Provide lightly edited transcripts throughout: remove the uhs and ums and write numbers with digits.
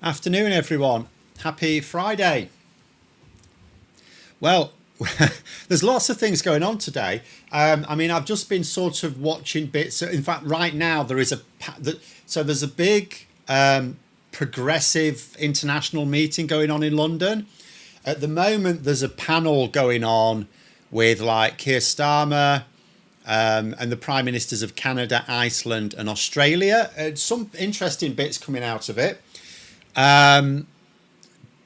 Afternoon, everyone. Happy Friday. Well, there's lots of things going on today. I've just been sort of watching bits. In fact, right now there's a big progressive international meeting going on in London. At the moment, there's a panel going on with like Keir Starmer and the Prime Ministers of Canada, Iceland and Australia. Some interesting bits coming out of it. But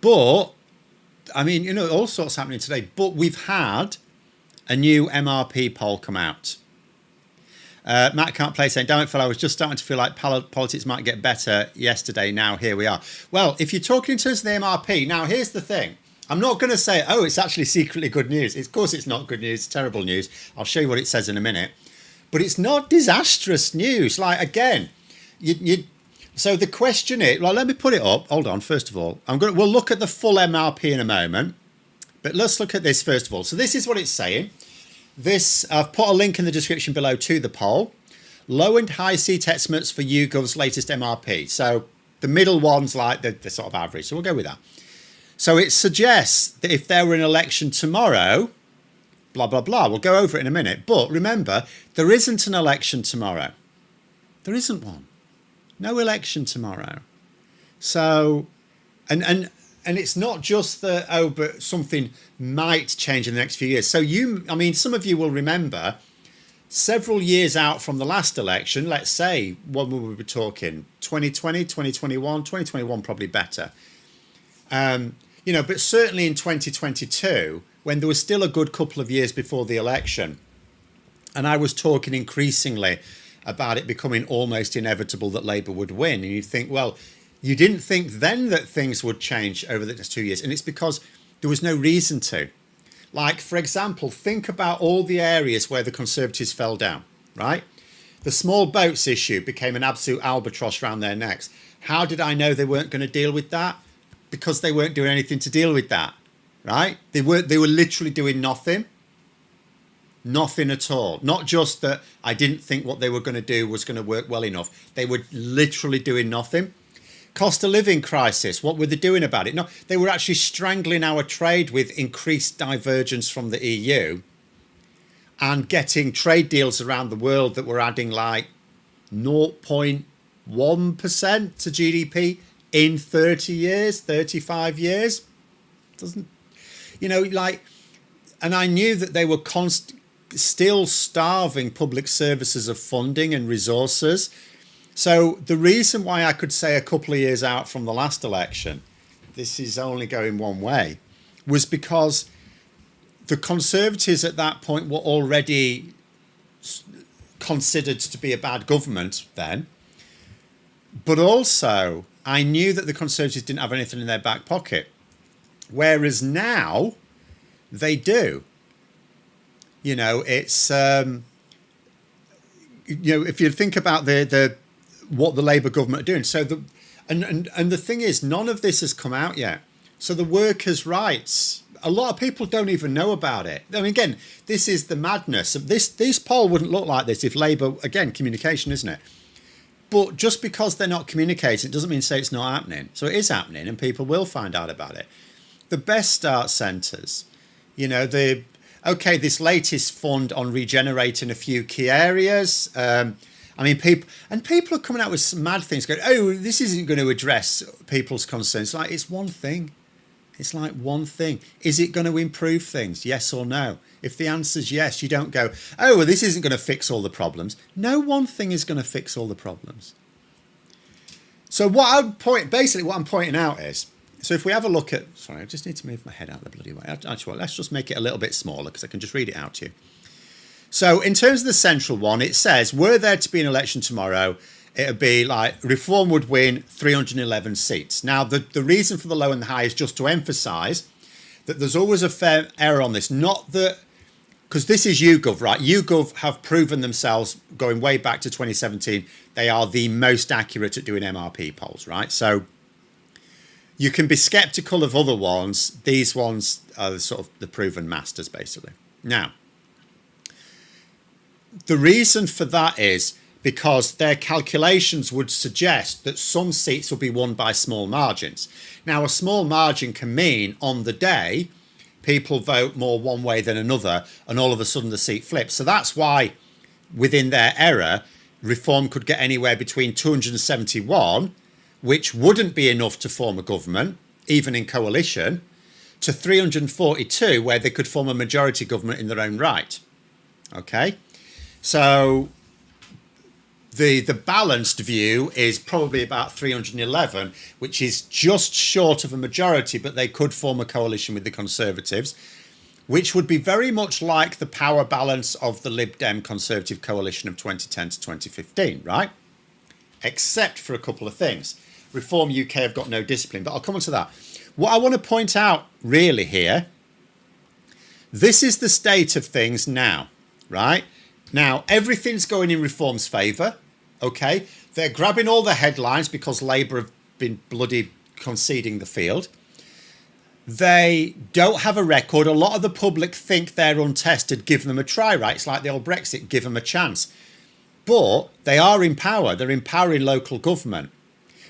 all sorts happening today. But we've had a new MRP poll come out. Matt can't play saying, damn it, Phil, I was just starting to feel like politics might get better yesterday. Now here we are. Well, if you're talking in terms of the MRP, now here's the thing. I'm not going to say, oh, it's actually secretly good news. Of course, it's not good news. It's terrible news. I'll show you what it says in a minute. But it's not disastrous news. Like, again, so the question is, well, let me put it up. Hold on. First of all, we'll look at the full MRP in a moment, but let's look at this first of all. So this is what it's saying. I've put a link in the description below to the poll. Low and high seat estimates for YouGov's latest MRP. So the middle one's like the sort of average. So we'll go with that. So it suggests that if there were an election tomorrow, blah, blah, blah. We'll go over it in a minute. But remember, there isn't an election tomorrow. There isn't one. No election tomorrow. So, and it's not just that, oh, but something might change in the next few years. So some of you will remember several years out from the last election, let's say, when we were talking 2020, 2021, 2021 probably better. But certainly in 2022, when there was still a good couple of years before the election, and I was talking increasingly about it becoming almost inevitable that Labour would win. And you think, well, you didn't think then that things would change over the next 2 years. And it's because there was no reason to. Like, for example, think about all the areas where the Conservatives fell down, right? The small boats issue became an absolute albatross around their necks. How did I know they weren't going to deal with that? Because they weren't doing anything to deal with that, right? They were literally doing nothing. Nothing at all. Not just that I didn't think what they were going to do was going to work well enough. They were literally doing nothing. Cost of living crisis. What were they doing about it? No, they were actually strangling our trade with increased divergence from the EU and getting trade deals around the world that were adding like 0.1% to GDP in 30 years, 35 years. And I knew that they were still starving public services of funding and resources. So the reason why I could say a couple of years out from the last election, this is only going one way, was because the Conservatives at that point were already considered to be a bad government then. But also, I knew that the Conservatives didn't have anything in their back pocket. Whereas now, they do. It's if you think about what the Labour government are doing. So the thing is, none of this has come out yet. So the workers' rights, a lot of people don't even know about it. I mean, again, this is the madness. This poll wouldn't look like this if Labour, again, communication, isn't it? But just because they're not communicating, it doesn't mean to say it's not happening. So it is happening, and people will find out about it. The Best Start centres, this latest fund on regenerating a few key areas. People are coming out with some mad things going, oh, this isn't going to address people's concerns. It's one thing. It's like one thing. Is it going to improve things? Yes or no? If the answer's yes, you don't go, oh, well, this isn't going to fix all the problems. No one thing is going to fix all the problems. So what I'm pointing out is, so if we have a look at, sorry, I just need to move my head out the bloody way. Actually, let's just make it a little bit smaller because I can just read it out to you. So in terms of the central one, it says, were there to be an election tomorrow, it would be like Reform would win 311 seats. Now, the reason for the low and the high is just to emphasise that there's always a fair error on this. Not that, because this is YouGov, right? YouGov have proven themselves going way back to 2017. They are the most accurate at doing MRP polls, right? So you can be sceptical of other ones. These ones are sort of the proven masters, basically. Now, the reason for that is because their calculations would suggest that some seats will be won by small margins. Now, a small margin can mean on the day people vote more one way than another, and all of a sudden the seat flips. So that's why within their error, Reform could get anywhere between 271, which wouldn't be enough to form a government, even in coalition, to 342, where they could form a majority government in their own right. Okay, so the balanced view is probably about 311, which is just short of a majority, but they could form a coalition with the Conservatives, which would be very much like the power balance of the Lib Dem Conservative coalition of 2010 to 2015, right? Except for a couple of things. Reform UK have got no discipline, but I'll come on to that. What I want to point out really here, this is the state of things now, right? Now, everything's going in Reform's favour, okay? They're grabbing all the headlines because Labour have been bloody conceding the field. They don't have a record. A lot of the public think they're untested. Give them a try, right? It's like the old Brexit, give them a chance. But they are in power. They're empowering local government.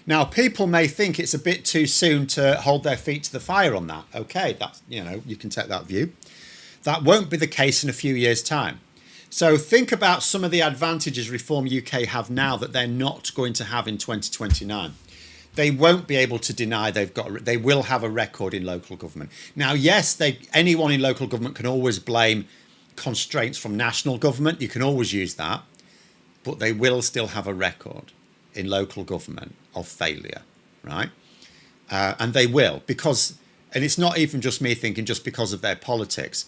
Now, people may think it's a bit too soon to hold their feet to the fire on that. Okay, that's, you know, you can take that view. That won't be the case in a few years' time. So think about some of the advantages Reform UK have now that they're not going to have in 2029. They won't be able to deny they will have a record in local government. Now, yes, anyone in local government can always blame constraints from national government. You can always use that, but they will still have a record in local government of failure, right? And they will, and it's not even just me thinking just because of their politics.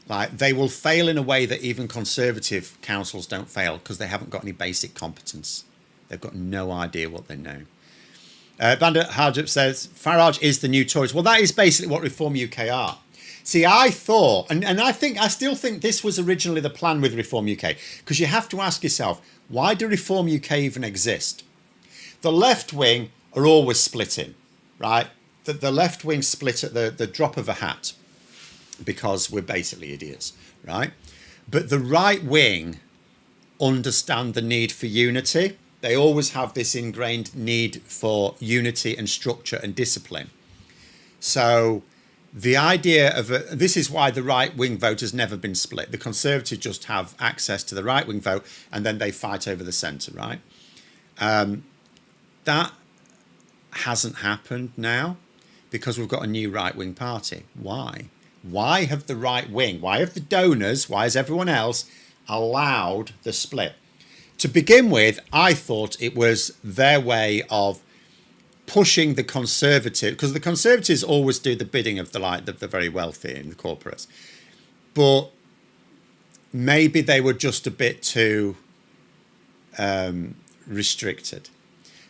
Like, they will fail in a way that even Conservative councils don't fail because they haven't got any basic competence. They've got no idea what they know. Bandit Harjup says, Farage is the new Tories. Well, that is basically what Reform UK are. See, I thought, and I still think this was originally the plan with Reform UK, because you have to ask yourself, why do Reform UK even exist? The left wing are always splitting, right? The left wing split at the drop of a hat because we're basically idiots, right? But the right wing understand the need for unity. They always have this ingrained need for unity and structure and discipline. So the idea of this is why the right wing vote has never been split. The Conservatives just have access to the right wing vote and then they fight over the centre, right? That hasn't happened now because we've got a new right wing party. Why? Why have the right wing, why have the donors, why has everyone else allowed the split? To begin with, I thought it was their way of pushing the Conservative, because the Conservatives always do the bidding of the very wealthy and the corporates. But maybe they were just a bit too restricted.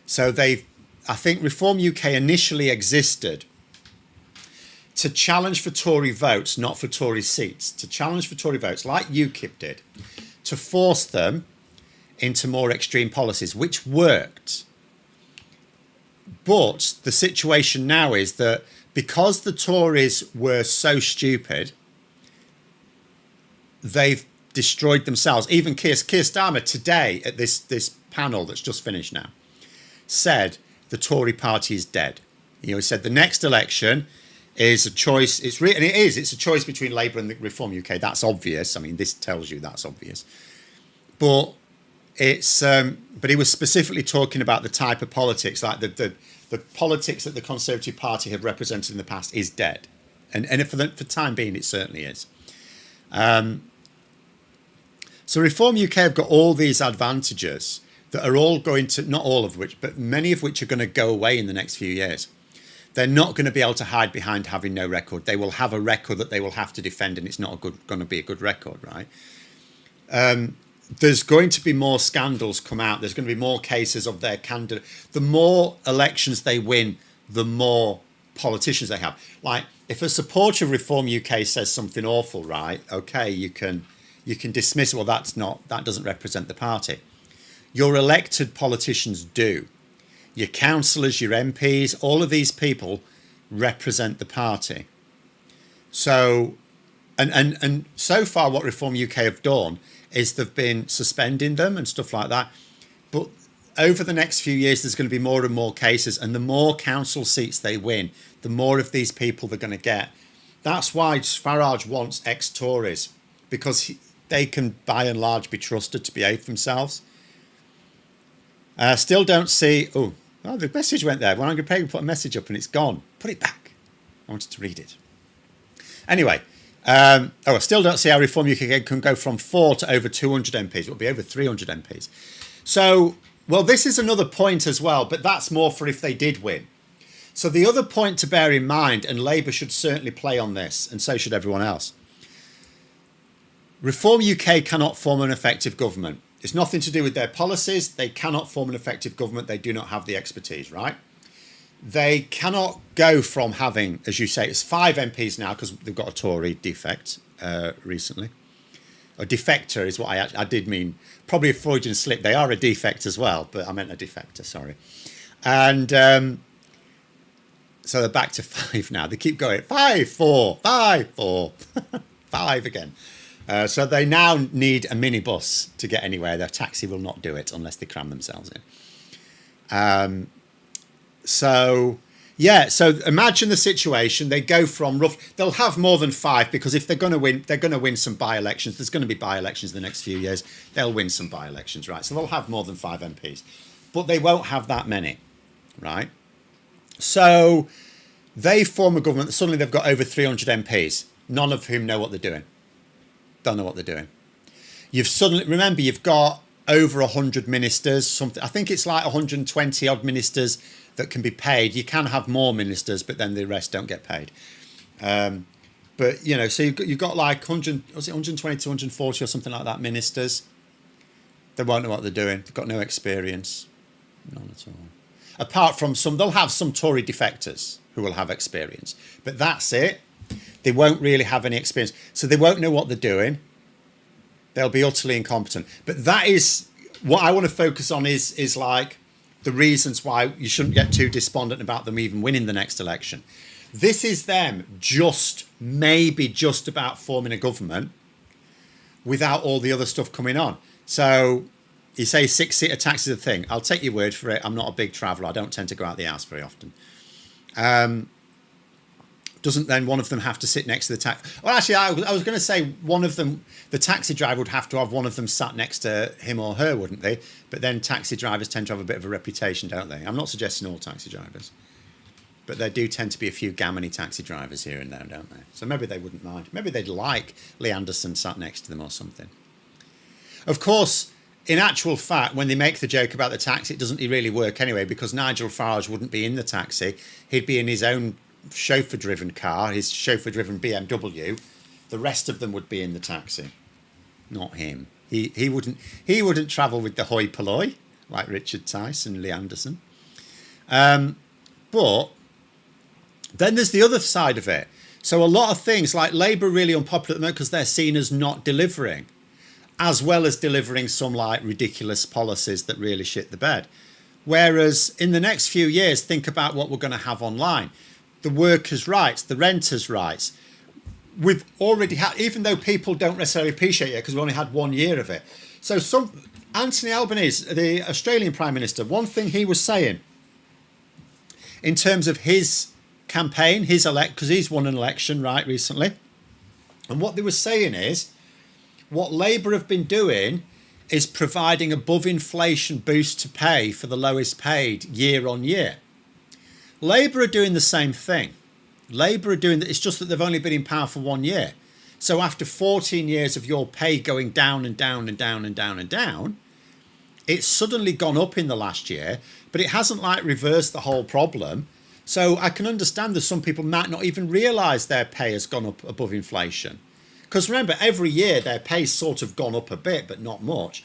So I think Reform UK initially existed to challenge for Tory votes, not for Tory seats. To challenge for Tory votes, like UKIP did, to force them into more extreme policies, which worked. But the situation now is that because the Tories were so stupid, they've destroyed themselves. Even Keir Starmer today at this panel that's just finished now said the Tory party is dead. He said the next election is a choice. It's a choice between Labour and the Reform UK. That's obvious. I mean, this tells you that's obvious. But but he was specifically talking about the type of politics, like the politics that the Conservative Party have represented in the past is dead, and for the time being, it certainly is. So Reform UK have got all these advantages that are all going to, not all of which, but many of which are going to go away in the next few years. They're not going to be able to hide behind having no record. They will have a record that they will have to defend, and it's not going to be a good record, right? There's going to be more scandals come out. There's going to be more cases of their candidate. The more elections they win, the more politicians they have. Like, if a supporter of Reform UK says something awful, right? Okay, you can dismiss it. Well, that doesn't represent the party. Your elected politicians do. Your councillors, your MPs, all of these people represent the party. So, and so far what Reform UK have done is they've been suspending them and stuff like that. But over the next few years, there's going to be more and more cases, and the more council seats they win, the more of these people they're going to get. That's why Farage wants ex-Tories, because they can, by and large, be trusted to behave themselves. Still don't see... Oh, the message went there. Well, I'm going to put a message up and it's gone. Put it back. I wanted to read it. Anyway, I still don't see how Reform UK can go from 4 to over 200 MPs. It will be over 300 MPs. So, well, this is another point as well, but that's more for if they did win. So the other point to bear in mind, and Labour should certainly play on this, and so should everyone else. Reform UK cannot form an effective government. It's nothing to do with their policies. They cannot form an effective government. They do not have the expertise, right? They cannot go from having, as you say, it's 5 MPs now because they've got a Tory defect recently. A defector is what I did mean. Probably a Freudian slip. They are a defect as well, but I meant a defector, sorry. And so they're back to 5 now. They keep going, 5, 4, 5, 4, 5 again. So they now need a minibus to get anywhere. Their taxi will not do it unless they cram themselves in. So imagine the situation. They go from they'll have more than 5 because if they're going to win some by-elections. There's going to be by-elections in the next few years. They'll win some by-elections, right? So they'll have more than 5 MPs, but they won't have that many, right? So they form a government. Suddenly they've got over 300 MPs, none of whom know what they're doing. Don't know what they're doing. You've got over 100 ministers. Something, I think it's like 120 odd ministers that can be paid. You can have more ministers, but then the rest don't get paid. But so you've got like 120 to 140 or something like that ministers. They won't know what they're doing. They've got no experience, none at all. Apart from they'll have some Tory defectors who will have experience, but that's it. They won't really have any experience. So they won't know what they're doing. They'll be utterly incompetent. But that is what I want to focus on is like the reasons why you shouldn't get too despondent about them even winning the next election. This is them maybe just about forming a government without all the other stuff coming on. So you say 6-seater taxi is a thing. I'll take your word for it. I'm not a big traveller. I don't tend to go out the house very often. Doesn't then one of them have to sit next to the taxi? Well, actually, I was going to say one of them, the taxi driver would have to have one of them sat next to him or her, wouldn't they? But then taxi drivers tend to have a bit of a reputation, don't they? I'm not suggesting all taxi drivers, but there do tend to be a few gammony taxi drivers here and there, don't they? So maybe they wouldn't mind. Maybe they'd like Lee Anderson sat next to them or something. Of course, in actual fact, when they make the joke about the taxi, it doesn't really work anyway, because Nigel Farage wouldn't be in the taxi. He'd be in his own chauffeur-driven car, his chauffeur-driven BMW. The rest of them would be in the taxi, not him. He wouldn't travel with the hoi polloi like Richard Tice and Lee Anderson. But then there's the other side of it. So a lot of things like Labour are really unpopular at the moment because they're seen as not delivering, as well as delivering some like ridiculous policies that really shit the bed. Whereas in the next few years, think about what we're going to have online. The workers' rights, the renters' rights. We've already had, even though people don't necessarily appreciate it because we only had 1 year of it. So Anthony Albanese, the Australian Prime Minister, one thing he was saying in terms of his campaign, because he's won an election, right, recently. And what they were saying is, what Labour have been doing is providing above inflation boost to pay for the lowest paid year on year. Labour are doing the same thing. Labour are doing that. It's just that they've only been in power for 1 year. So after 14 years of your pay going down and down and down and down and down, it's suddenly gone up in the last year, but it hasn't like reversed the whole problem. So I can understand that some people might not even realise their pay has gone up above inflation. Because remember, every year their pay's sort of gone up a bit, but not much.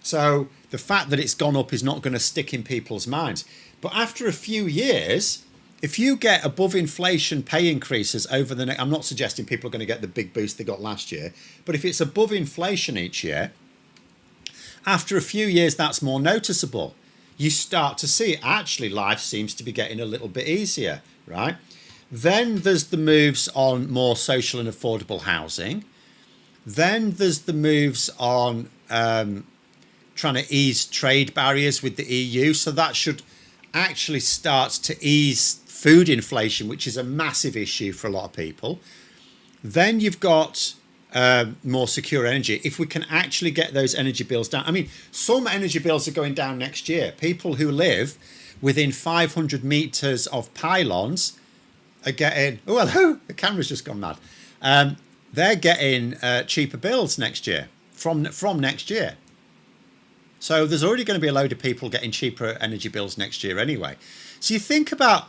So the fact that it's gone up is not going to stick in people's minds. But after a few years, if you get above inflation pay increases over the next, I'm not suggesting people are going to get the big boost they got last year, but if it's above inflation each year, after a few years, that's more noticeable. You start to see actually life seems to be getting a little bit easier, right? Then there's the moves on more social and affordable housing. Then there's the moves on trying to ease trade barriers with the EU. So that should actually start to ease food inflation, which is a massive issue for a lot of people. Then you've got more secure energy. If we can actually get those energy bills down. I mean, some energy bills are going down next year. People who live within 500 meters of pylons are getting, oh, hello, the camera's just gone mad. They're getting cheaper bills next year from next year. So there's already going to be a load of people getting cheaper energy bills next year anyway. So you think about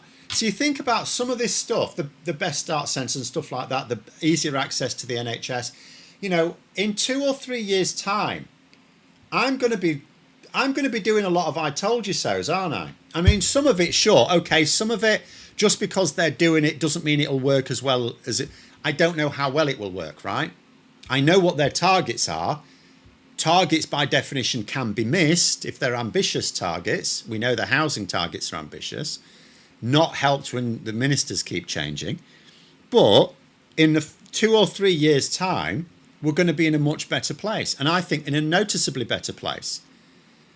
some of this stuff, the Best Start Centre and stuff like that, the easier access to the NHS. You know, in 2 or 3 years' time, I'm going to be doing a lot of I told you so's, aren't I? I mean, some of it, sure, okay, some of it, just because they're doing it doesn't mean it'll work as well as it. I don't know how well it will work, right? I know what their targets are. Targets by definition can be missed if they're ambitious targets. We know the housing targets are ambitious. Not helped when the ministers keep changing. But in the 2 or 3 years' time, we're going to be in a much better place. And I think in a noticeably better place.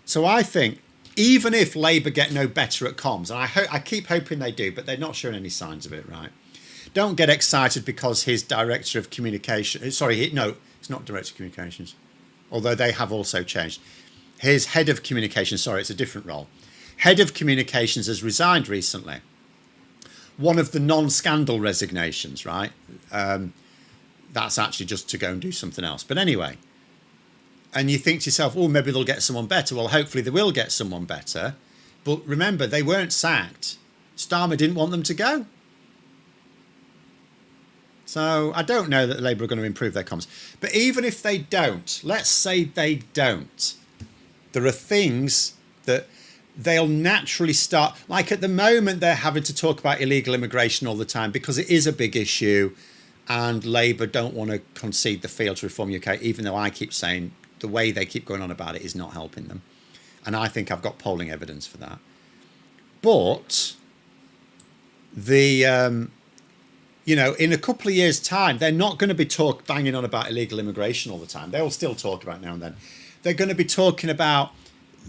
So I think even if Labour get no better at comms, and I keep hoping they do, but they're not showing any signs of it, right? Don't get excited because his director of communication, it's not director of communications, although they have also changed. His head of communications, it's a different role. Head of communications has resigned recently. One of the non-scandal resignations, right? That's actually just to go and do something else. But anyway, and you think to yourself, oh, maybe they'll get someone better. Well, hopefully they will get someone better. But remember, they weren't sacked. Starmer didn't want them to go. So I don't know that Labour are going to improve their comms. But even if they don't, let's say they don't, there are things that they'll naturally start. Like at the moment, they're having to talk about illegal immigration all the time because it is a big issue and Labour don't want to concede the field to Reform UK, even though I keep saying the way they keep going on about it is not helping them. And I think I've got polling evidence for that. But in a couple of years' time, they're not going to be banging on about illegal immigration all the time. They will still talk about it now and then. They're going to be talking about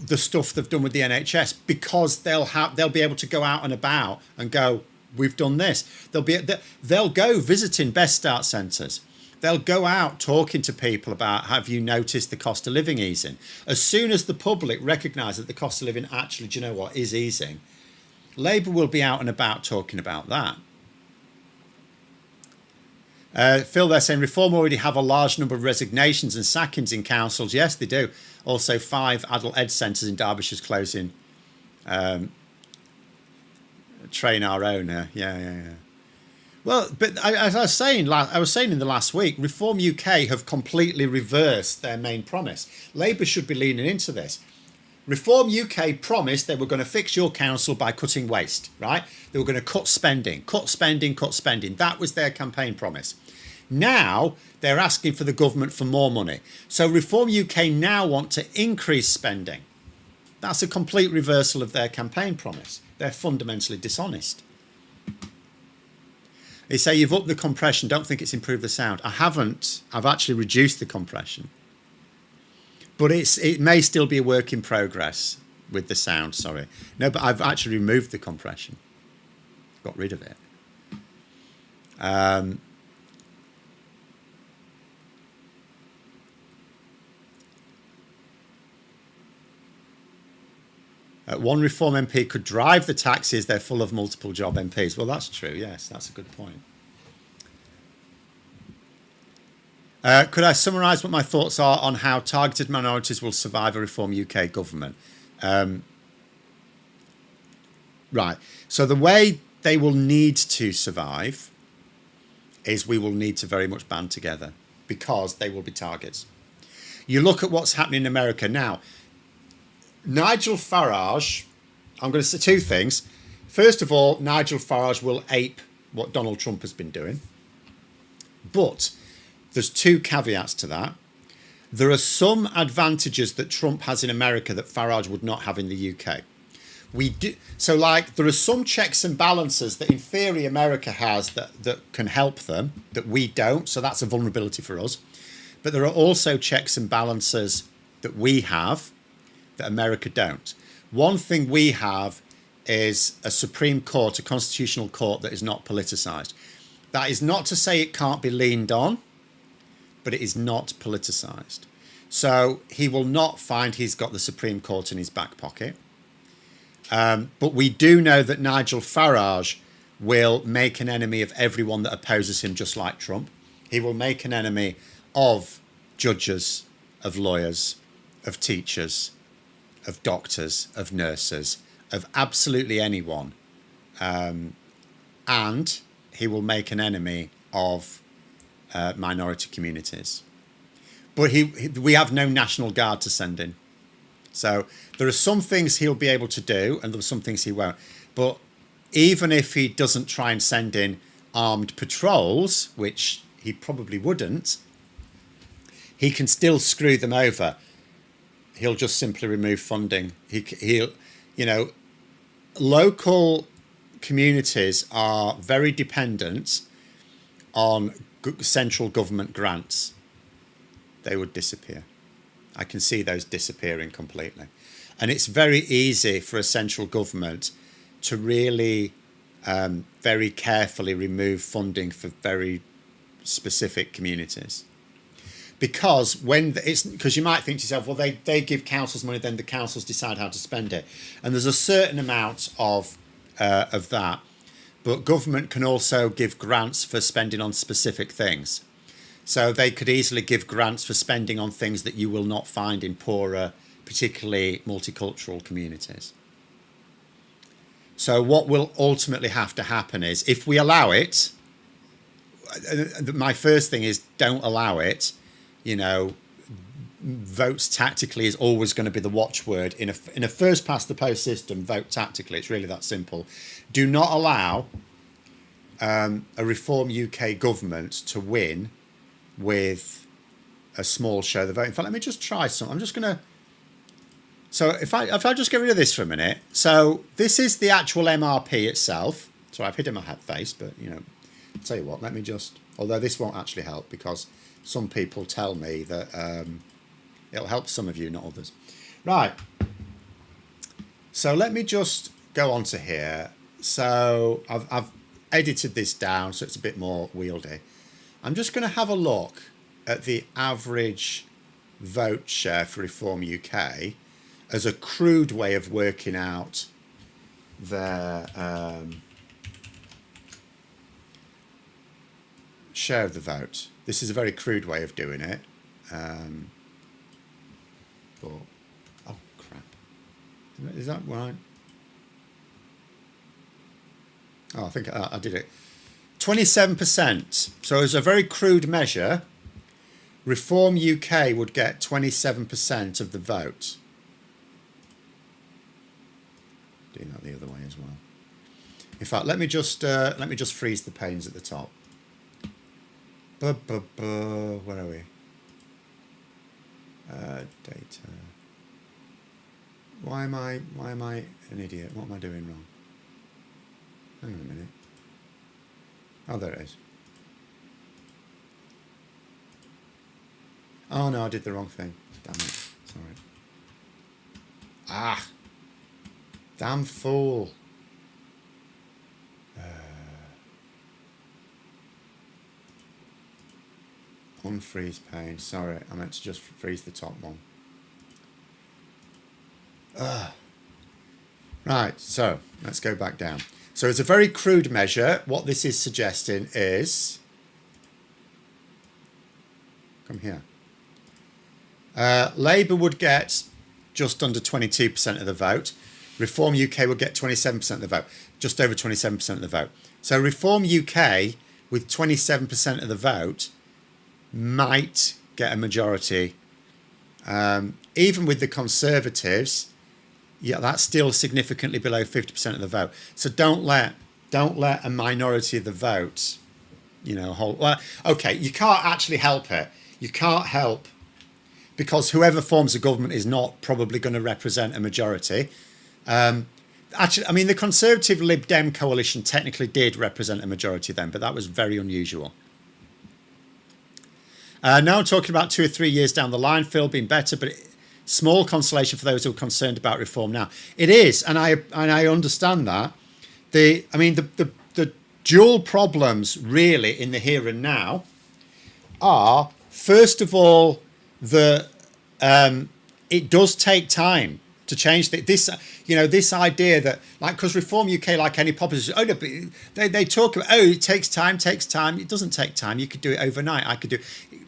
the stuff they've done with the NHS because they'll be able to go out and about and go, we've done this. They'll go visiting Best Start Centres. They'll go out talking to people about, have you noticed the cost of living easing? As soon as the public recognise that the cost of living actually, do you know what, is easing, Labour will be out and about talking about that. Phil, they're saying Reform already have a large number of resignations and sackings in councils. Yes, they do. Also, 5 adult ed centres in Derbyshire's closing. Train our own. Yeah. Well, but as I was saying in the last week, Reform UK have completely reversed their main promise. Labour should be leaning into this. Reform UK promised they were going to fix your council by cutting waste, right? They were going to cut spending. That was their campaign promise. Now they're asking for the government for more money. So Reform UK now want to increase spending. That's a complete reversal of their campaign promise. They're fundamentally dishonest. They say you've upped the compression. Don't think it's improved the sound. I haven't. I've actually reduced the compression. But it may still be a work in progress with the sound, sorry. No, but I've actually removed the compression. Got rid of it. One Reform MP could drive the taxis. They're full of multiple job MPs. Well, that's true. Yes, that's a good point. Could I summarise what my thoughts are on how targeted minorities will survive a Reform UK government? Right. So the way they will need to survive is we will need to very much band together because they will be targets. You look at what's happening in America now. Nigel Farage, I'm going to say 2 things. First of all, Nigel Farage will ape what Donald Trump has been doing. But there's 2 caveats to that. There are some advantages that Trump has in America that Farage would not have in the UK. So there are some checks and balances that in theory America has that can help them, that we don't. So that's a vulnerability for us. But there are also checks and balances that we have that America don't. One thing we have is a Supreme Court, a constitutional court that is not politicised. That is not to say it can't be leaned on, but it is not politicised. So he will not find he's got the Supreme Court in his back pocket. But we do know that Nigel Farage will make an enemy of everyone that opposes him, just like Trump. He will make an enemy of judges, of lawyers, of teachers, of doctors, of nurses, of absolutely anyone. And he will make an enemy of minority communities. But we have no National Guard to send in. So there are some things he'll be able to do and there are some things he won't. But even if he doesn't try and send in armed patrols, which he probably wouldn't, he can still screw them over. He'll just simply remove funding. He'll, you know, local communities are very dependent on central government grants. They would disappear. I can see those disappearing completely. And it's very easy for a central government to really very carefully remove funding for very specific communities. Because because you might think to yourself, well, they give councils money, then the councils decide how to spend it. And there's a certain amount of that. But government can also give grants for spending on specific things. So they could easily give grants for spending on things that you will not find in poorer, particularly multicultural communities. So what will ultimately have to happen is, if we allow it, my first thing is don't allow it. You know, votes tactically is always going to be the watchword. In a first past the post system, vote tactically. It's really that simple. Do not allow a Reform UK government to win with a small share of the vote. In fact, let me just try something. I'm just going to... So if I just get rid of this for a minute. So this is the actual MRP itself. So I've hidden my face, but, you know, I'll tell you what, let me just... Although this won't actually help because some people tell me that it'll help some of you, not others. Right. So let me just go on to here. So I've edited this down so it's a bit more wieldy. I'm just going to have a look at the average vote share for Reform UK as a crude way of working out their share of the vote. This is a very crude way of doing it. But, oh, crap. Is that right? Oh, I think I did it. 27%. So as a very crude measure, Reform UK would get 27% of the vote. Do that the other way as well. In fact, let me just freeze the panes at the top. Where are we? Data. Why am I an idiot? What am I doing wrong? Hang on a minute. Oh, there it is. Oh no, I did the wrong thing. Damn it. Sorry. Ah! Damn fool. Unfreeze pane. Sorry, I meant to just freeze the top one. Right, so let's go back down. So it's a very crude measure. What this is suggesting is... Come here. Labour would get just under 22% of the vote. Reform UK would get 27% of the vote. Just over 27% of the vote. So Reform UK, with 27% of the vote, might get a majority. Even with the Conservatives, yeah, that's still significantly below 50% of the vote. So don't let a minority of the vote, you know, hold. Well, okay, you can't actually help it. You can't help because whoever forms a government is not probably going to represent a majority. Actually, I mean, the Conservative Lib Dem coalition technically did represent a majority then, but that was very unusual. Now I'm talking about 2 or 3 years down the line, Phil, being better, but Small consolation for those who are concerned about reform now. It is, and I understand that. The dual problems really in the here and now are, first of all, it does take time to change this idea that, like, because Reform UK, like any populist, oh no, but they talk about, oh, it takes time. It doesn't take time. You could do it overnight.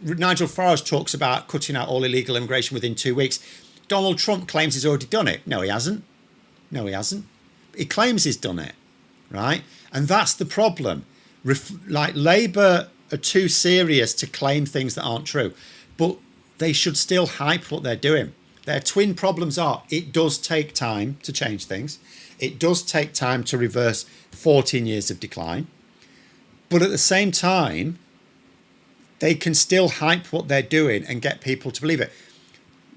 Nigel Farage talks about cutting out all illegal immigration within 2 weeks. Donald Trump claims he's already done it. No, he hasn't. He claims he's done it, right? And that's the problem. Like, Labour are too serious to claim things that aren't true, but they should still hype what they're doing. Their twin problems are, it does take time to change things. It does take time to reverse 14 years of decline. But at the same time, they can still hype what they're doing and get people to believe it.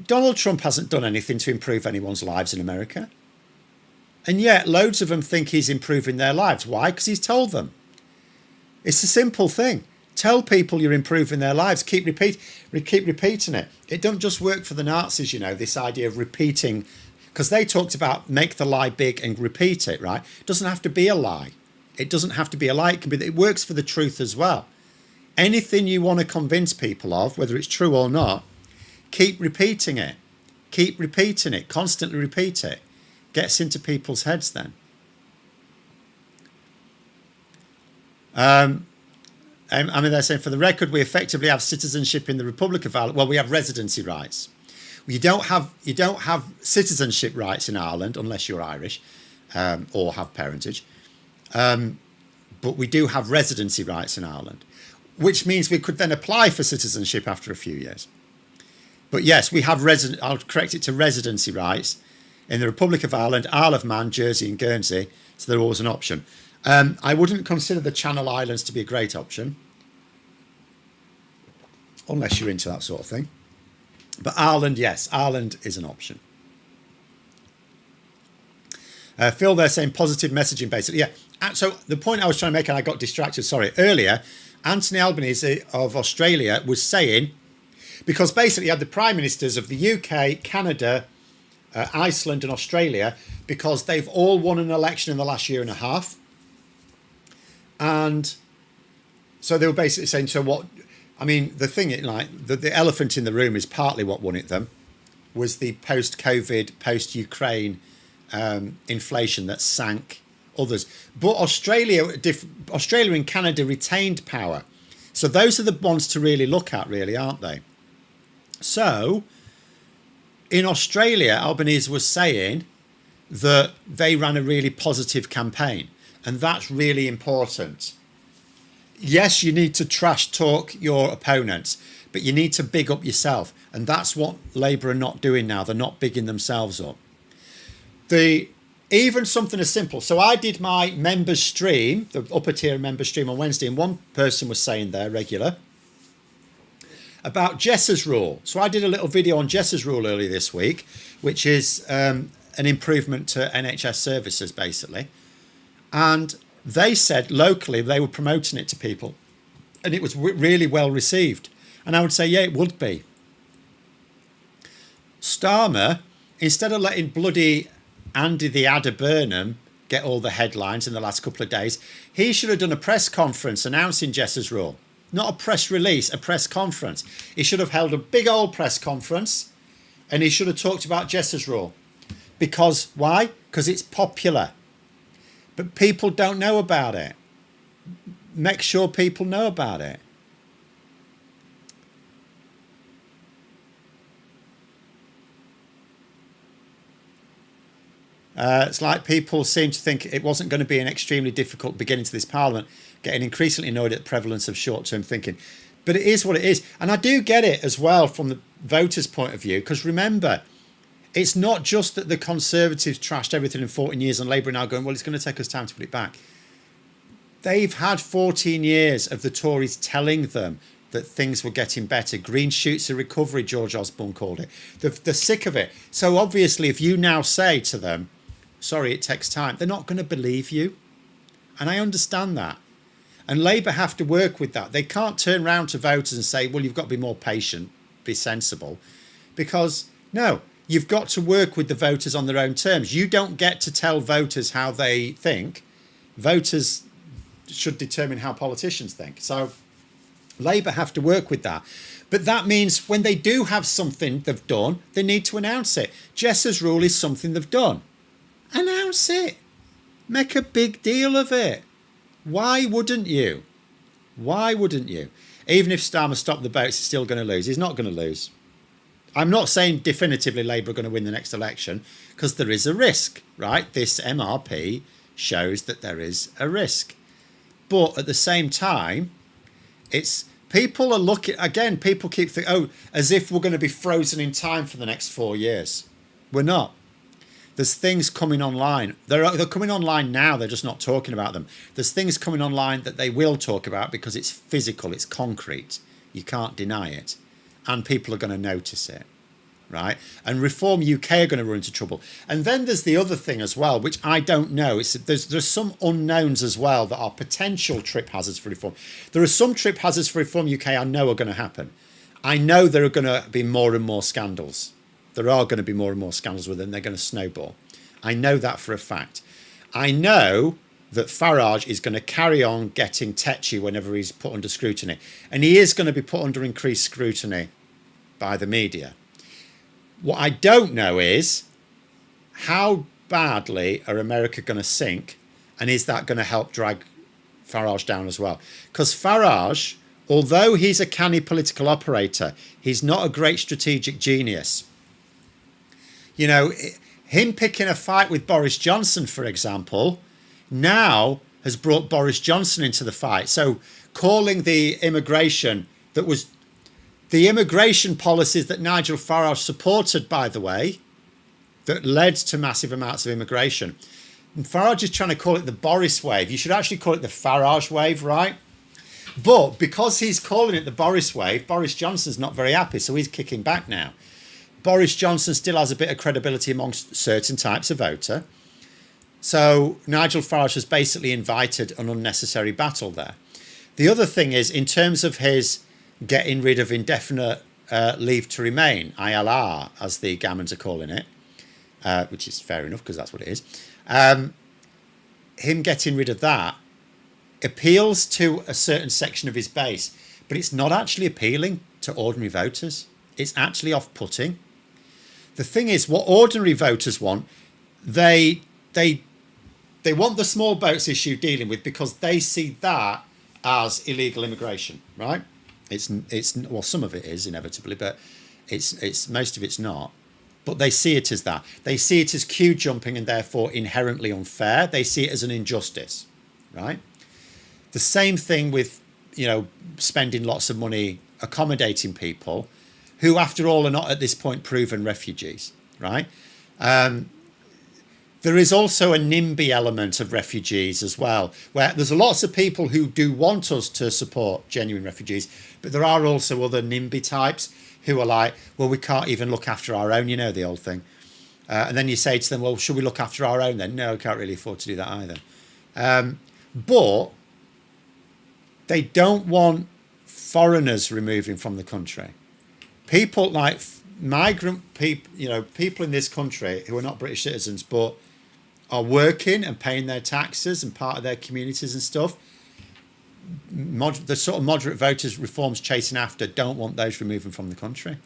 Donald Trump hasn't done anything to improve anyone's lives in America. And yet loads of them think he's improving their lives. Why? Because he's told them. It's a simple thing. Tell people you're improving their lives. Keep repeating it. It don't just work for the Nazis, this idea of repeating, because they talked about make the lie big and repeat it, right? It doesn't have to be a lie. It doesn't have to be a lie. It works for the truth as well. Anything you want to convince people of, whether it's true or not, keep repeating it. Keep repeating it. Constantly repeat it. Gets into people's heads then. They're saying, for the record, we effectively have citizenship in the Republic of Ireland. Well, we have residency rights. You don't have citizenship rights in Ireland unless you're Irish or have parentage. But we do have residency rights in Ireland, which means we could then apply for citizenship after a few years. But yes, we have I'll correct it to residency rights in the Republic of Ireland, Isle of Man, Jersey and Guernsey. So they're always an option. I wouldn't consider the Channel Islands to be a great option, unless you're into that sort of thing. But Ireland, yes, Ireland is an option. Phil, they're saying positive messaging, basically. Yeah. So the point I was trying to make, and I got distracted, earlier, Anthony Albanese of Australia was saying, because basically you had the prime ministers of the UK, Canada, Iceland and Australia, because they've all won an election in the last year and a half. And so they were basically saying, so what, the thing, the elephant in the room is partly what won it them, was the post-COVID, post-Ukraine inflation that sank others. But Australia and Canada retained power. So those are the ones to really look at, really, aren't they? So in Australia, Albanese was saying that they ran a really positive campaign. And that's really important. Yes, you need to trash talk your opponents, but you need to big up yourself. And that's what Labour are not doing now. They're not bigging themselves up. Even something as simple. So I did my members stream, the upper tier members stream on Wednesday, and one person was saying there, regular, about Jess's rule. So I did a little video on Jess's rule earlier this week, which is an improvement to NHS services, basically. And they said locally they were promoting it to people, and it was really well received. And I would say, yeah, it would be. Starmer, instead of letting bloody Andy the Adder Burnham get all the headlines in the last couple of days, he should have done a press conference announcing Jess's rule. Not a press release, a press conference. He should have held a big old press conference, and he should have talked about Jess's rule. Because, why? Because it's popular. But people don't know about it. Make sure people know about it. It's like people seem to think it wasn't going to be an extremely difficult beginning to this parliament, getting increasingly annoyed at the prevalence of short-term thinking. But it is what it is. And I do get it as well from the voters' point of view, because remember, it's not just that the Conservatives trashed everything in 14 years and Labour are now going, well, it's going to take us time to put it back. They've had 14 years of the Tories telling them that things were getting better. Green shoots of recovery, George Osborne called it. They're sick of it. So obviously, if you now say to them, sorry, it takes time, they're not going to believe you. And I understand that. And Labour have to work with that. They can't turn round to voters and say, well, you've got to be more patient, be sensible. Because, no, You've got to work with the voters on their own terms. You don't get to tell voters how they think. Voters should determine how politicians think. So Labour have to work with that. But that means when they do have something they've done, they need to announce it. Jessa's rule is something they've done. Announce it. Make a big deal of it. Why wouldn't you? Why wouldn't you? Even if Starmer stopped the votes, he's still going to lose. He's not going to lose. I'm not saying definitively Labour are going to win the next election, because there is a risk, right? This MRP shows that there is a risk. But at the same time, it's people are looking, again, people keep thinking, oh, as if we're going to be frozen in time for the next 4 years. We're not. There's things coming online. They're coming online now. They're just not talking about them. There's things coming online that they will talk about because it's physical. It's concrete. You can't deny it. And people are going to notice it, right? And Reform UK are going to run into trouble. And then there's the other thing as well, which I don't know. There's some unknowns as well that are potential trip hazards for Reform. There are some trip hazards for Reform UK I know are going to happen. I know there are going to be more and more scandals. There are going to be more and more scandals with them. They're going to snowball. I know that for a fact. I know that Farage is going to carry on getting tetchy whenever he's put under scrutiny. And he is going to be put under increased scrutiny by the media. What I don't know is how badly are America going to sink, and is that going to help drag Farage down as well? Because Farage, although he's a canny political operator, he's not a great strategic genius. You know, him picking a fight with Boris Johnson, for example, now has brought Boris Johnson into the fight. So calling the immigration that was the immigration policies that Nigel Farage supported, by the way, that led to massive amounts of immigration. And Farage is trying to call it the Boris wave. You should actually call it the Farage wave, right? But because he's calling it the Boris wave, Boris Johnson's not very happy, so he's kicking back now. Boris Johnson still has a bit of credibility amongst certain types of voter. So Nigel Farage has basically invited an unnecessary battle there. The other thing is, in terms of his getting rid of indefinite leave to remain, ILR, as the Gammons are calling it, which is fair enough because that's what it is, him getting rid of that appeals to a certain section of his base, but it's not actually appealing to ordinary voters. It's actually off-putting. The thing is, what ordinary voters want, they want the small boats issue dealing with because they see that as illegal immigration, right? It's well, some of it is inevitably, but it's most of it's not. But they see it as that. They see it as queue jumping and therefore inherently unfair. They see it as an injustice, right? The same thing with, you know, spending lots of money accommodating people who, after all, are not at this point proven refugees, right? There is also a NIMBY element of refugees as well, where there's lots of people who do want us to support genuine refugees, but there are also other NIMBY types who are like, well, we can't even look after our own, you know, the old thing. And then you say to them, well, should we look after our own then? No, we can't really afford to do that either. But they don't want foreigners removing from the country. People like migrant people, you know, people in this country who are not British citizens but are working and paying their taxes and part of their communities and stuff. The sort of moderate voters Reform's chasing after don't want those removing from the country.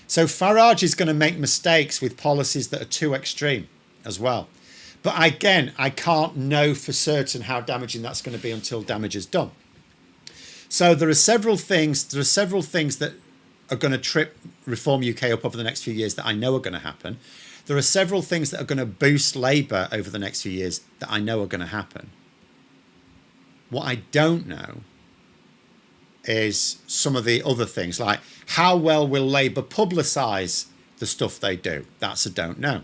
So Farage is going to make mistakes with policies that are too extreme as well. But again, I can't know for certain how damaging that's going to be until damage is done. So there are several things that are going to trip Reform UK up over the next few years that I know are going to happen. There are several things that are going to boost Labour over the next few years that I know are going to happen. What I don't know is some of the other things, like how well will Labour publicise the stuff they do? That's a don't know.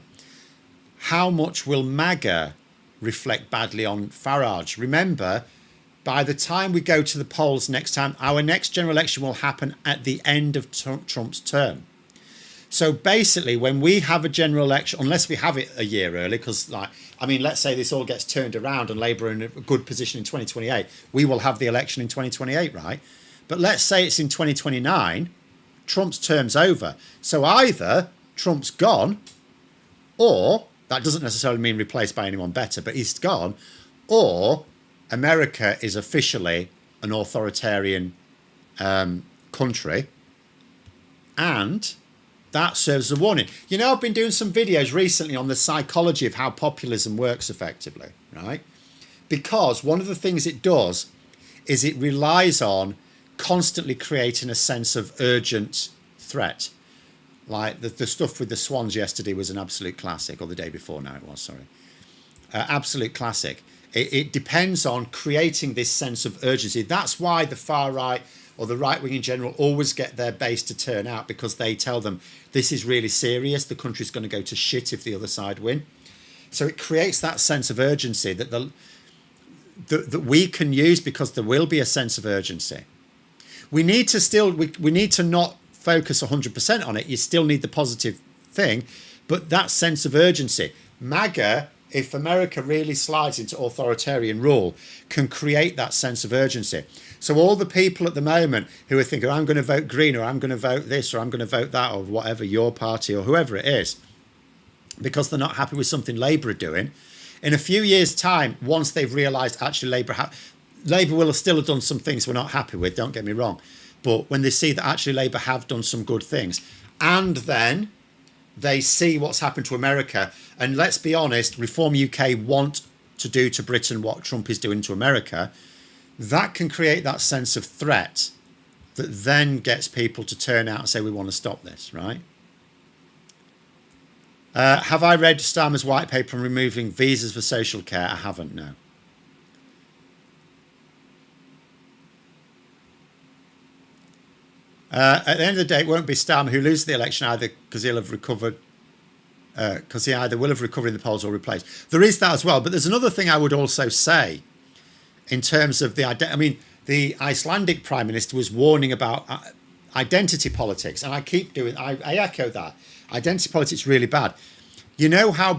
How much will MAGA reflect badly on Farage? Remember, by the time we go to the polls next time, our next general election will happen at the end of Trump's term. So basically, when we have a general election, unless we have it a year early, because, like, I mean, let's say this all gets turned around and Labour are in a good position in 2028, we will have the election in 2028, right? But let's say it's in 2029, Trump's term's over. So either Trump's gone, or that doesn't necessarily mean replaced by anyone better, but he's gone, or America is officially an authoritarian country, and that serves as a warning. You know, I've been doing some videos recently on the psychology of how populism works effectively, right? Because one of the things it does is it relies on constantly creating a sense of urgent threat. Like the stuff with the swans yesterday was an absolute classic, or the day before now it was, sorry. Absolute classic. It depends on creating this sense of urgency. That's why the far right or the right wing in general always get their base to turn out, because they tell them this is really serious. The country's going to go to shit if the other side win. So it creates that sense of urgency that that we can use, because there will be a sense of urgency. We need to still we need to not focus 100% on it. You still need the positive thing, but that sense of urgency. MAGA, if America really slides into authoritarian rule, can create that sense of urgency. So all the people at the moment who are thinking, I'm going to vote Green, or I'm going to vote this, or I'm going to vote that, or whatever, your party or whoever it is, because they're not happy with something Labour are doing, in a few years' time, once they've realised actually Labour will still have done some things we're not happy with, don't get me wrong, but when they see that actually Labour have done some good things, and then they see what's happened to America, and let's be honest, Reform UK want to do to Britain what Trump is doing to America, that can create that sense of threat that then gets people to turn out and say, we want to stop this, right? Have I read Starmer's white paper on removing visas for social care? I haven't, no. At the end of the day, it won't be Starmer who loses the election either, because he'll have recovered, because he either will have recovered in the polls or replaced. There is that as well, but there's another thing I would also say in terms of the Icelandic Prime Minister was warning about identity politics, and I echo that. Identity politics is really bad. You know how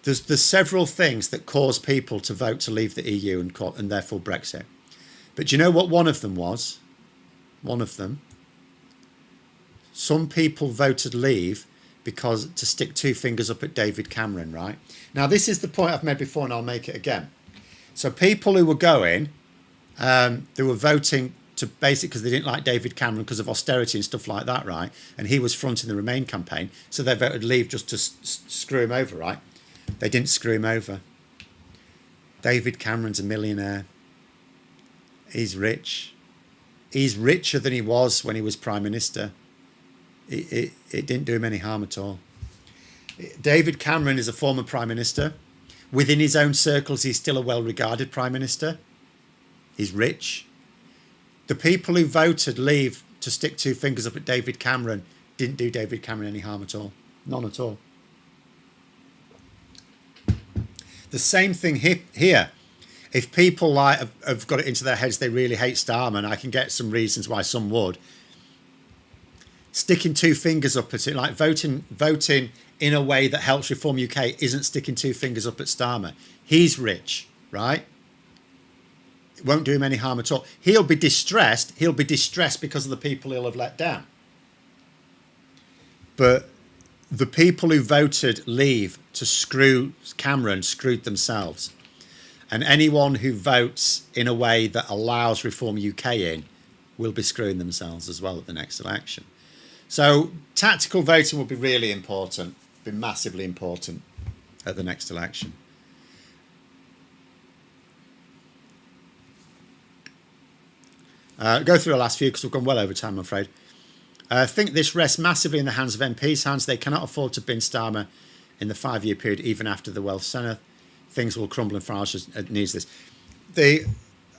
there's several things that cause people to vote to leave the EU and therefore Brexit. But do you know what one of them was? One of them. Some people voted leave because to stick two fingers up at David Cameron, right? Now, this is the point I've made before, and I'll make it again. So people who were going, they were voting to basically because they didn't like David Cameron because of austerity and stuff like that, right? And he was fronting the Remain campaign, so they voted leave just to screw him over, right? They didn't screw him over. David Cameron's a millionaire. He's rich. He's richer than he was when he was Prime Minister. It didn't do him any harm at all. David Cameron is a former Prime Minister. Within his own circles, he's still a well-regarded Prime Minister. He's rich. The people who voted leave to stick two fingers up at David Cameron didn't do David Cameron any harm at all. None at all. The same thing here. If people have got it into their heads they really hate Starmer, and I can get some reasons why some would, sticking two fingers up at it, like voting in a way that helps Reform UK isn't sticking two fingers up at Starmer. He's rich, right? It won't do him any harm at all. He'll be distressed. He'll be distressed because of the people he'll have let down. But the people who voted leave to screw Cameron screwed themselves. And anyone who votes in a way that allows Reform UK in will be screwing themselves as well at the next election. So tactical voting will be really important, be massively important at the next election. Go through the last few because we've gone well over time, I'm afraid. I think this rests massively in the hands of MPs' hands. They cannot afford to bin Starmer in the 5-year period, even after the Welsh Senedd. Things will crumble and Farage needs this. They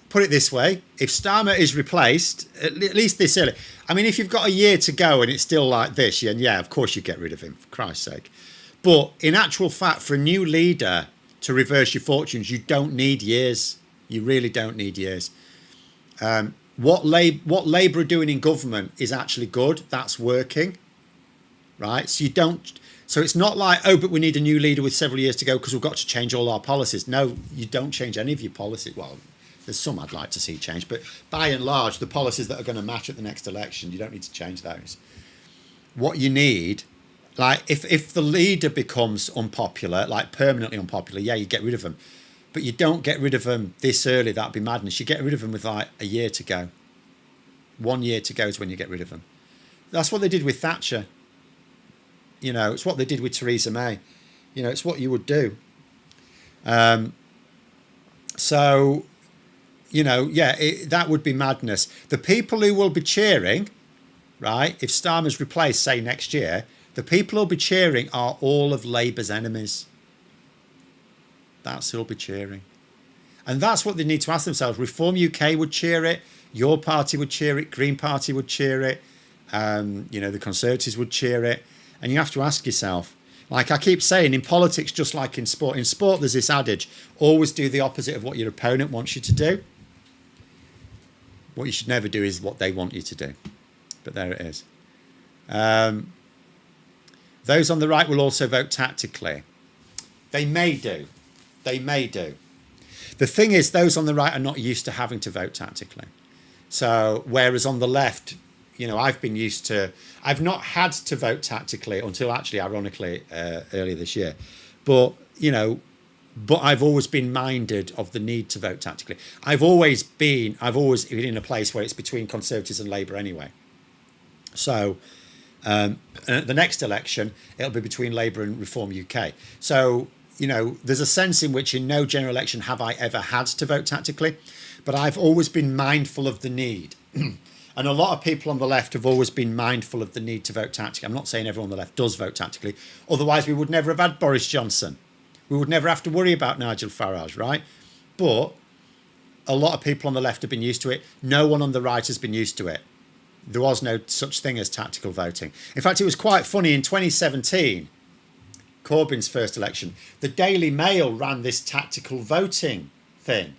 put it this way: if Starmer is replaced, at least this early. I mean, if you've got a year to go and it's still like this, yeah, of course you get rid of him, for Christ's sake. But in actual fact, for a new leader to reverse your fortunes, you don't need years. You really don't need years. What Labour are doing in government is actually good. That's working, right? So it's not like, oh, but we need a new leader with several years to go because we've got to change all our policies. No, you don't change any of your policies. Well, there's some I'd like to see change, but by and large, the policies that are going to match at the next election, you don't need to change those. what you need, like if the leader becomes unpopular, like permanently unpopular, yeah, you get rid of them. But you don't get rid of them this early. That'd be madness. You get rid of them with like a year to go. 1 year to go is when you get rid of them. That's what they did with Thatcher. You know, it's what they did with Theresa May. You know, it's what you would do. So, you know, yeah, that would be madness. The people who will be cheering, right, if Starmer's replaced, say, next year, the people who'll be cheering are all of Labour's enemies. That's who'll be cheering. And that's what they need to ask themselves. Reform UK would cheer it. Your party would cheer it. Green Party would cheer it. You know, the Conservatives would cheer it. And you have to ask yourself, like I keep saying, in politics, just like in sport, there's this adage, always do the opposite of what your opponent wants you to do. What you should never do is what they want you to do. But there it is. Those on the right will also vote tactically. They may do. They may do. The thing is, those on the right are not used to having to vote tactically. So, whereas on the left, you know, I've not had to vote tactically until actually, ironically, earlier this year. But, you know, I've always been minded of the need to vote tactically. I've always been in a place where it's between Conservatives and Labour anyway. So, at the next election, it'll be between Labour and Reform UK. So, you know, there's a sense in which in no general election have I ever had to vote tactically, but I've always been mindful of the need. And a lot of people on the left have always been mindful of the need to vote tactically. I'm not saying everyone on the left does vote tactically. Otherwise, we would never have had Boris Johnson. We would never have to worry about Nigel Farage, right? But a lot of people on the left have been used to it. No one on the right has been used to it. There was no such thing as tactical voting. In fact, it was quite funny in 2017, Corbyn's first election, the Daily Mail ran this tactical voting thing.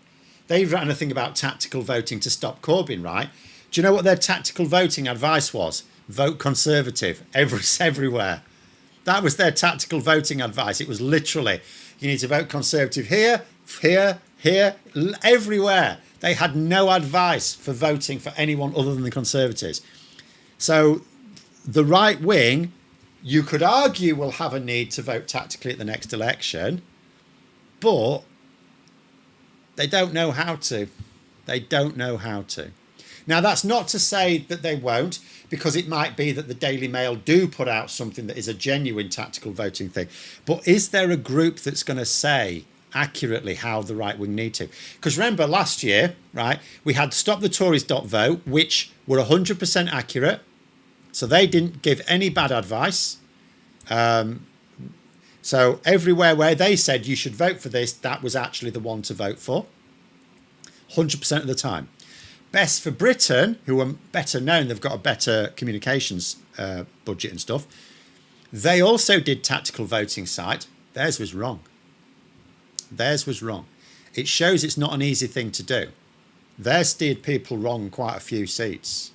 They ran a thing about tactical voting to stop Corbyn, right? Do you know what their tactical voting advice was? Vote Conservative everywhere. That was their tactical voting advice. It was literally, you need to vote Conservative here, everywhere. They had no advice for voting for anyone other than the Conservatives. So the right wing, you could argue, will have a need to vote tactically at the next election, but they don't know how to. They don't know how to. Now, that's not to say that they won't, because it might be that the Daily Mail do put out something that is a genuine tactical voting thing. But is there a group that's going to say accurately how the right wing need to? Because remember last year, right, we had stopthetories.vote, which were 100% accurate. So they didn't give any bad advice. So everywhere where they said you should vote for this, that was actually the one to vote for. 100% of the time. Best for Britain, who are better known, they've got a better communications budget and stuff. They also did tactical voting site. Theirs was wrong. Theirs was wrong. It shows it's not an easy thing to do. They steered people wrong quite a few seats,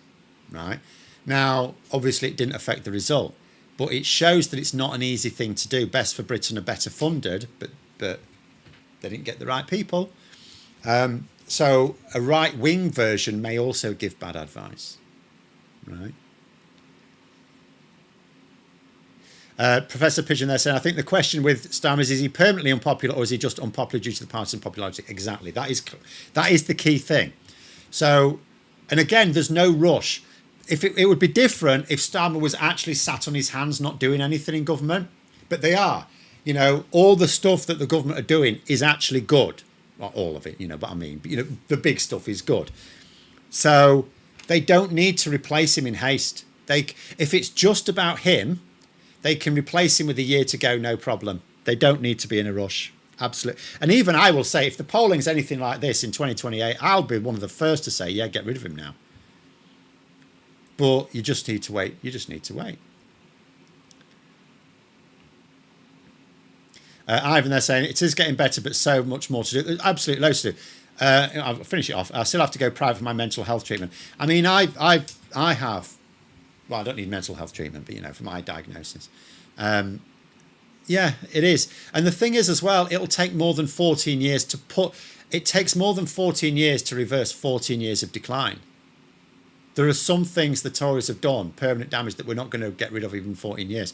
right? Now, obviously it didn't affect the result, but it shows that it's not an easy thing to do. Best for Britain are better funded, but they didn't get the right people. So a right-wing version may also give bad advice, right? Professor Pigeon there saying, I think the question with Starmer is he permanently unpopular or is he just unpopular due to the partisan popularity? Exactly. That is the key thing. So, and again, there's no rush. If it would be different if Starmer was actually sat on his hands not doing anything in government, but they are. You know, all the stuff that the government are doing is actually good. Not all of it, you know, but I mean, you know, the big stuff is good. So they don't need to replace him in haste. If it's just about him, they can replace him with a year to go, no problem. They don't need to be in a rush. Absolutely. And even I will say, if the polling's anything like this in 2028, I'll be one of the first to say, yeah, get rid of him now. But you just need to wait. You just need to wait. Ivan, they're saying it is getting better, but so much more to do. Absolutely loads to do. I'll finish it off. I still have to go private for my mental health treatment. I mean, I have. Well, I don't need mental health treatment, but you know, for my diagnosis. Yeah, it is. And the thing is, as well, it'll take more than 14 years to put. It takes more than 14 years to reverse 14 years of decline. There are some things the Tories have done, permanent damage, that we're not going to get rid of even in 14 years.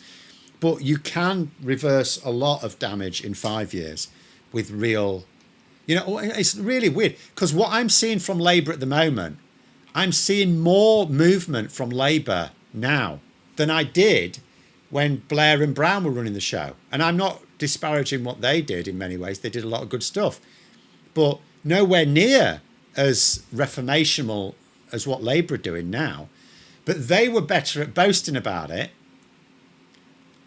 But you can reverse a lot of damage in 5 years with real, it's really weird. Because what I'm seeing from Labour at the moment, I'm seeing more movement from Labour now than I did when Blair and Brown were running the show. And I'm not disparaging what they did in many ways. They did a lot of good stuff. But nowhere near as reformational as what Labour are doing now. But they were better at boasting about it.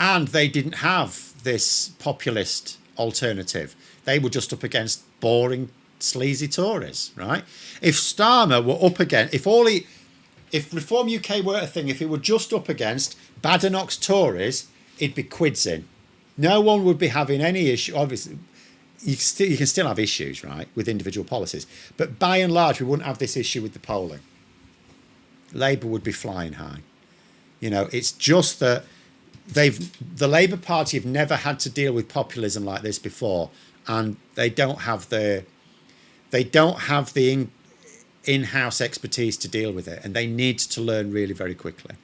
And they didn't have this populist alternative. They were just up against boring, sleazy Tories, right? If Starmer were up against, if Reform UK were a thing, if it were just up against Badenoch's Tories, it'd be quids in. No one would be having any issue. Obviously, you can still have issues, right, with individual policies. But by and large, we wouldn't have this issue with the polling. Labour would be flying high. It's just that the Labour Party have never had to deal with populism like this before, and they don't have the in-house expertise to deal with it, and they need to learn really very quickly.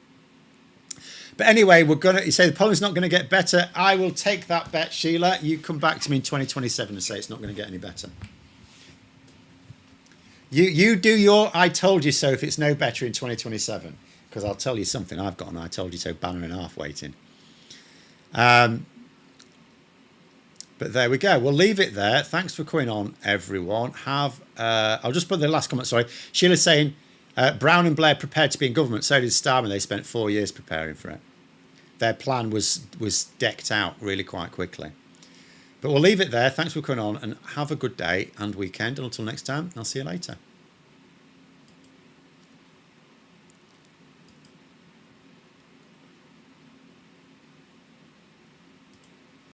But anyway, you say the polling's not going to get better. I will take that bet, Sheila. You come back to me in 2027 and say it's not going to get any better. You do your I told you so if it's no better in 2027, because I'll tell you something. I've got an I told you so banner and a half waiting. But there we go. We'll leave it there. Thanks for coming on, everyone. I'll just put the last comment. Sorry, Sheila's saying Brown and Blair prepared to be in government. So did Starmer. They spent 4 years preparing for it. Their plan was decked out really quite quickly. But we'll leave it there. Thanks for coming on, and have a good day and weekend. And until next time, I'll see you later.